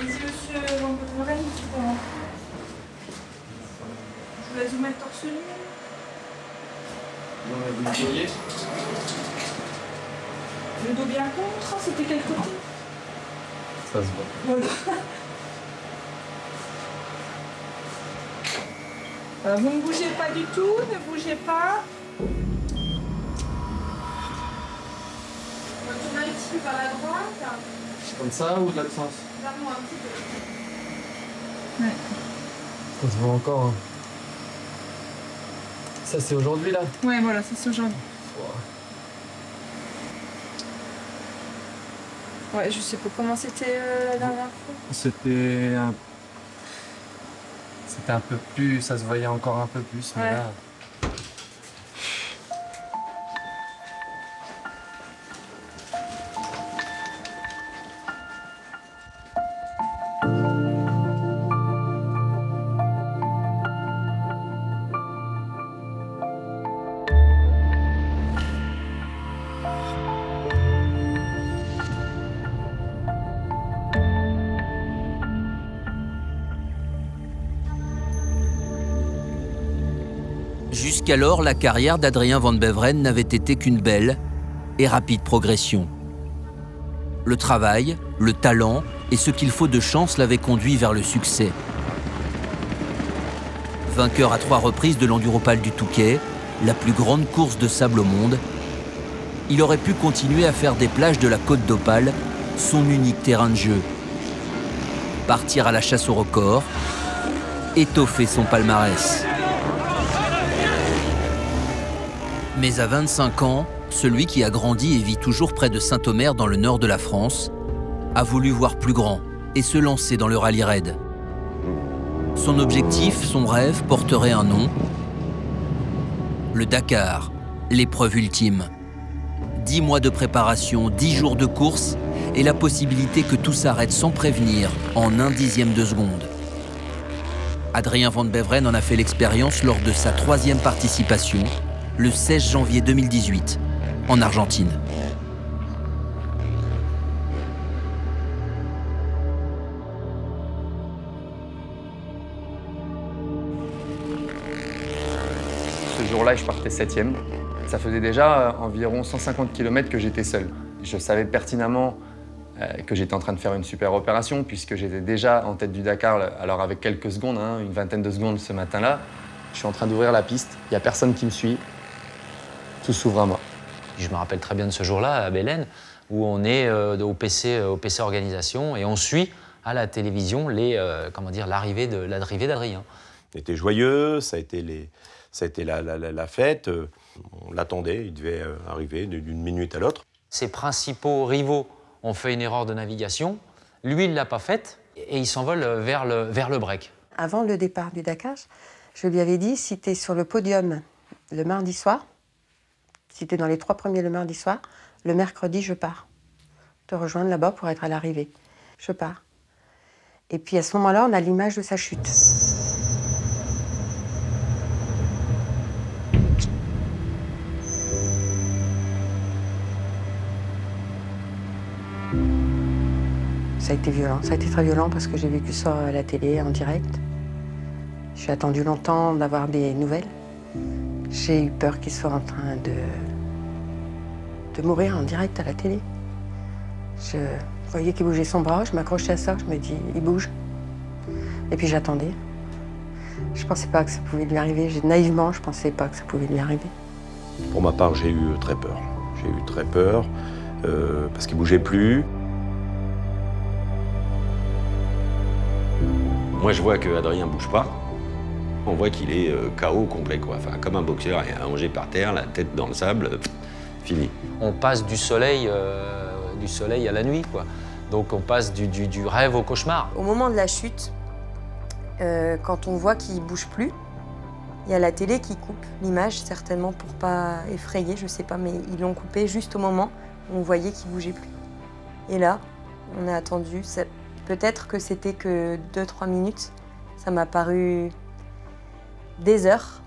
Allez-y, monsieur Van Beveren. Je vous laisse vous mettre torse nu. Non, mais vous le voyez? Le dos bien contre, c'était quel côté? Ça se voit. Voilà. Vous ne bougez pas du tout, ne bougez pas. On va tourner un petit peu vers la droite. Comme ça ou de l'autre sens? Vers moi un petit peu. Ouais. Ça se voit encore. Hein. Ça, c'est aujourd'hui, là? Ouais, voilà, c'est aujourd'hui. Ouais, je sais pas comment c'était la dernière fois. C'était un peu plus... Ça se voyait encore un peu plus, mais ouais. là... Jusqu'alors, la carrière d'Adrien Van Beveren n'avait été qu'une belle et rapide progression. Le travail, le talent et ce qu'il faut de chance l'avaient conduit vers le succès. Vainqueur à 3 reprises de l'Enduropal du Touquet, la plus grande course de sable au monde, il aurait pu continuer à faire des plages de la Côte d'Opale son unique terrain de jeu. Partir à la chasse au record, étoffer son palmarès. Mais à 25 ans, celui qui a grandi et vit toujours près de Saint-Omer dans le nord de la France a voulu voir plus grand et se lancer dans le rallye raid. Son objectif, son rêve, porterait un nom. Le Dakar, l'épreuve ultime. 10 mois de préparation, 10 jours de course et la possibilité que tout s'arrête sans prévenir en 1/10 de seconde. Adrien Van Beveren en a fait l'expérience lors de sa 3e participation, le 16 janvier 2018, en Argentine. Ce jour-là, je partais 7e. Ça faisait déjà environ 150 km que j'étais seul. Je savais pertinemment que j'étais en train de faire une super opération, puisque j'étais déjà en tête du Dakar, alors avec quelques secondes, hein, une vingtaine de secondes ce matin-là. Je suis en train d'ouvrir la piste, il n'y a personne qui me suit. Tout s'ouvre à moi. Je me rappelle très bien de ce jour-là à Belen, où on est au PC Organisation et on suit à la télévision l'arrivée d'Adrien. On était joyeux, ça a été la fête. On l'attendait, il devait arriver d'une minute à l'autre. Ses principaux rivaux ont fait une erreur de navigation. Lui, il ne l'a pas faite et il s'envole vers le break. Avant le départ du Dakar, je lui avais dit, si tu es sur le podium le mardi soir, si tu es dans les 3 premiers le mardi soir, le mercredi, je pars. Te rejoindre là-bas pour être à l'arrivée. Je pars. Et puis à ce moment-là, on a l'image de sa chute. Ça a été violent, ça a été très violent parce que j'ai vécu ça à la télé, en direct. J'ai attendu longtemps d'avoir des nouvelles. J'ai eu peur qu'il soit en train de mourir en direct à la télé. Je voyais qu'il bougeait son bras, je m'accrochais à ça, je me dis, il bouge. Et puis j'attendais. Je pensais pas que ça pouvait lui arriver. Naïvement, je pensais pas que ça pouvait lui arriver. Pour ma part, j'ai eu très peur. J'ai eu très peur parce qu'il bougeait plus. Moi, je vois qu'Adrien ne bouge pas. On voit qu'il est KO complet, quoi. Enfin, comme un boxeur, allongé par terre, la tête dans le sable, fini. On passe du soleil à la nuit, quoi. Donc on passe du rêve au cauchemar. Au moment de la chute, quand on voit qu'il ne bouge plus, il y a la télé qui coupe l'image, certainement pour pas effrayer, je sais pas, mais ils l'ont coupé juste au moment où on voyait qu'il ne bougeait plus. Et là, on a attendu. Peut-être que c'était que 2-3 minutes. Ça m'a paru des heures.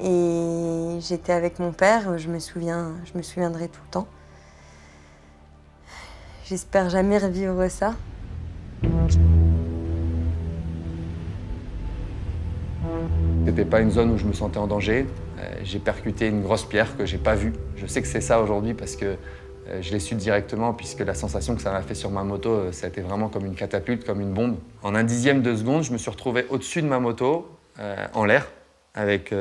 Et j'étais avec mon père, je me souviendrai tout le temps. J'espère jamais revivre ça. C'était pas une zone où je me sentais en danger. J'ai percuté une grosse pierre que j'ai pas vue. Je sais que c'est ça aujourd'hui parce que je l'ai su directement puisque la sensation que ça m'a fait sur ma moto, ça a été vraiment comme une catapulte, comme une bombe. En un dixième de seconde, je me suis retrouvé au-dessus de ma moto, en l'air, avec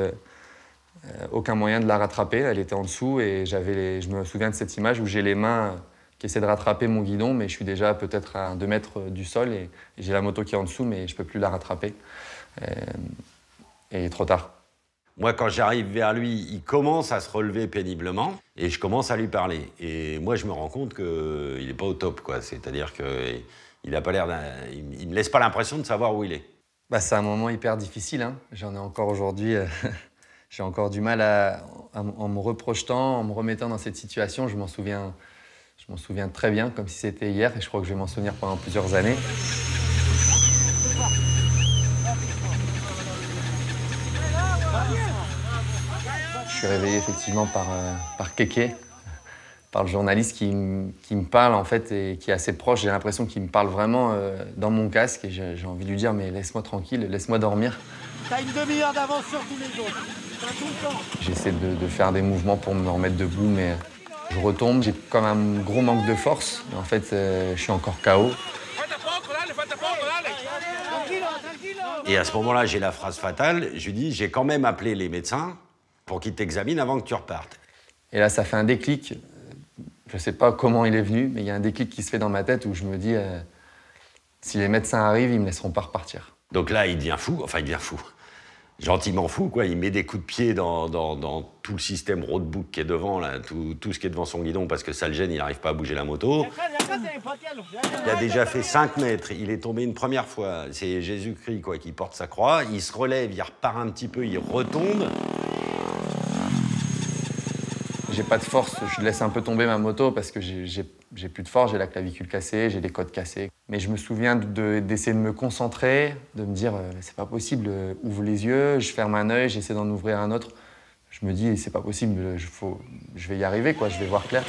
aucun moyen de la rattraper. Elle était en dessous et je me souviens de cette image où j'ai les mains qui essaient de rattraper mon guidon, mais je suis déjà peut-être à 2 mètres du sol et j'ai la moto qui est en dessous, mais je peux plus la rattraper. Et trop tard. Moi, quand j'arrive vers lui, il commence à se relever péniblement et je commence à lui parler. Et moi, je me rends compte qu'il n'est pas au top, quoi. C'est-à-dire qu'il n'a pas l'air il me laisse pas l'impression de savoir où il est. Bah, c'est un moment hyper difficile, hein. J'en ai encore aujourd'hui. J'ai encore du mal en me reprojetant, en me remettant dans cette situation. Je m'en souviens très bien, comme si c'était hier, et je crois que je vais m'en souvenir pendant plusieurs années. Je suis réveillé effectivement par Kéké, par le journaliste qui me parle en fait et qui est assez proche. J'ai l'impression qu'il me parle vraiment dans mon casque et j'ai envie de lui dire mais laisse-moi tranquille, laisse-moi dormir. T'as une demi-heure d'avance sur tous les autres. T'as tout le temps. J'essaie de faire des mouvements pour me remettre debout mais je retombe. J'ai comme un gros manque de force. En fait, je suis encore KO. Et à ce moment-là, j'ai la phrase fatale. Je lui dis, j'ai quand même appelé les médecins pour qu'ils t'examinent avant que tu repartes. Et là, ça fait un déclic. Je ne sais pas comment il est venu, mais il y a un déclic qui se fait dans ma tête où je me dis, si les médecins arrivent, ils ne me laisseront pas repartir. Donc là, il devient fou, enfin il devient fou, gentiment fou, quoi. Il met des coups de pied dans tout le système roadbook qui est devant, là, tout ce qui est devant son guidon, parce que ça le gêne, il n'arrive pas à bouger la moto. Il a déjà fait 5 mètres, il est tombé une première fois. C'est Jésus-Christ, quoi, qui porte sa croix. Il se relève, il repart un petit peu, il retombe. J'ai pas de force, je laisse un peu tomber ma moto parce que j'ai plus de force, j'ai la clavicule cassée, j'ai des côtes cassées. Mais je me souviens d'essayer de me concentrer, de me dire c'est pas possible, ouvre les yeux, je ferme un œil, j'essaie d'en ouvrir un autre. Je me dis c'est pas possible, je vais y arriver, quoi, je vais voir clair.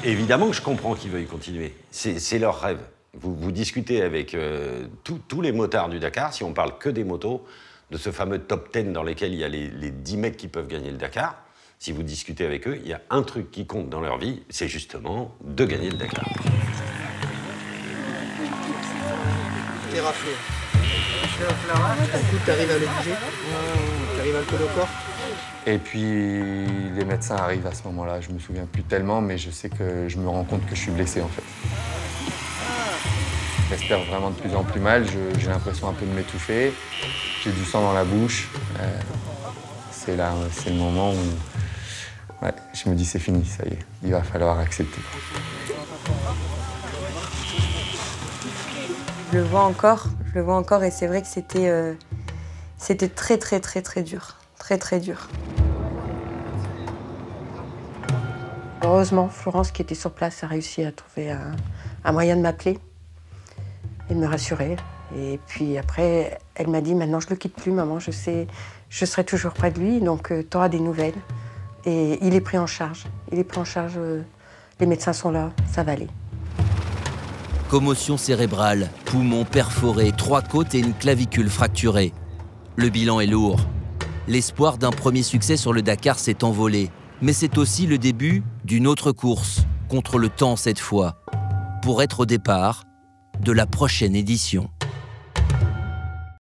Évidemment que je comprends qu'ils veuillent continuer, c'est leur rêve. Vous discutez avec tous les motards du Dakar, si on parle que des motos, de ce fameux top 10 dans lesquels il y a les 10 mecs qui peuvent gagner le Dakar. Si vous discutez avec eux, il y a un truc qui compte dans leur vie, c'est justement de gagner le Dakar. T'es raflé. Du coup, t'arrives à le bouger, t'arrives à le coller au corps. Et puis les médecins arrivent à ce moment-là, je me souviens plus tellement, mais je sais que je me rends compte que je suis blessé en fait. J'espère vraiment de plus en plus mal, j'ai l'impression un peu de m'étouffer. J'ai du sang dans la bouche. C'est le moment où je me dis c'est fini, ça y est, il va falloir accepter. Je le vois encore et c'est vrai que c'était très dur, très dur. Heureusement, Florence qui était sur place a réussi à trouver un moyen de m'appeler et de me rassurer. Et puis après, elle m'a dit, maintenant je le quitte plus, maman, je sais, je serai toujours près de lui, donc tu auras des nouvelles. Et il est pris en charge. Les médecins sont là, ça va aller. Commotion cérébrale, poumons perforés, 3 côtes et une clavicule fracturée. Le bilan est lourd. L'espoir d'un premier succès sur le Dakar s'est envolé. Mais c'est aussi le début d'une autre course, contre le temps cette fois, pour être au départ de la prochaine édition.